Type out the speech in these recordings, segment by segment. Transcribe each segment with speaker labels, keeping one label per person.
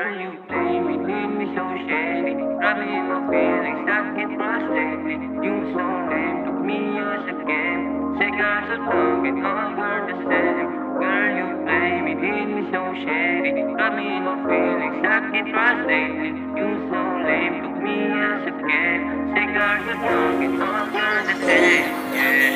Speaker 1: Girl, you play me, leave me so shady. Got me in my feelings, I get frustrated. You so lame, took me as a game. Say girls are wrong and all are the same. Girl, you play me, leave me so shady. Got me in my feelings, I get frustrated. You so lame, took me as a game. Say girls are wrong and all are the same.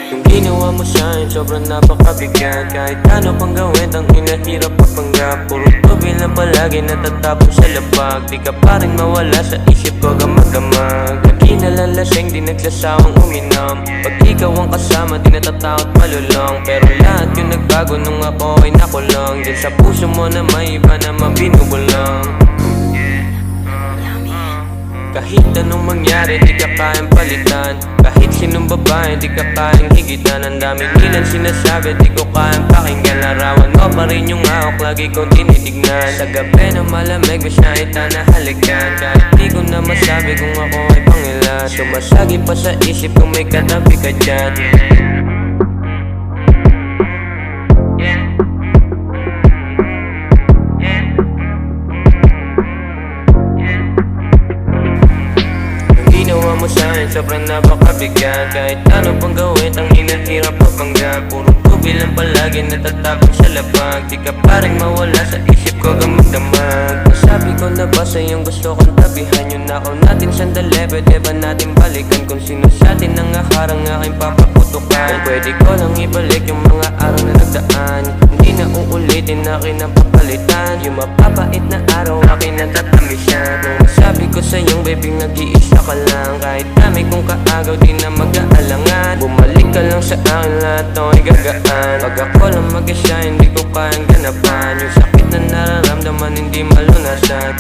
Speaker 2: Yung ginawa mo sa'kin, sobrang napakabigyan. Kahit ano pang gawin, ang hinahirap papanggap. Puro tubil na palagi natatapon sa lapag. Di ka pa rin mawala sa isip ko gamag-gamag. Lagi nalalasing, di naglasawang uminom. Pag ikaw ang kasama, di natatakot malulong. Pero lahat yung nagbago nung ako ay nakulong. Diyan sa puso mo na may iba na mabinubulong. Kahit anong mangyari, di ka kayang palitan. Kahit sinong babae, di ka kayang higitan. Ang daming ilan sinasabi, di ko kayang pakinggan. Larawan mo pa rin yung ahok, lagi kong tinitignan. Sa gabi na malamig, wish na ita na halikan. Kahit di ko na masabi kung ako ay pangilan. Sumasagi pa sa isip kung may katabi ka dyan. Ginawa mo sa'kin, sobrang napakabigyan. Kahit ano pang gawin, ang hinahirap papanggap. Puro tubil lang palagi natatapon sa lapag. Di ka pa rin mawala sa isip ko gamag-damag. Nasabi ko na ba sa'yong gusto kong tabihan? Yung nakaw natin sandali, pwede ba natin balikan? Kung sino sa'tin ang aharang aking papaputukan. Kung pwede ko lang ibalik yung mga araw na nagdaan. Hindi na uulitin, akin ang papalitan. Yung mapapait na araw, akin ang tatamisan. Nung nasabi ko sa'yong baby, nag-iisa ka lang. Kahit dami kong kaagaw, di na mag-aalangan. Bumalik ka lang sa akin, lahat to ay gagaan. Pag ako lang mag-isa, hindi ko kayang ganapan. Yung sakit na nararamdaman, hindi malunasan.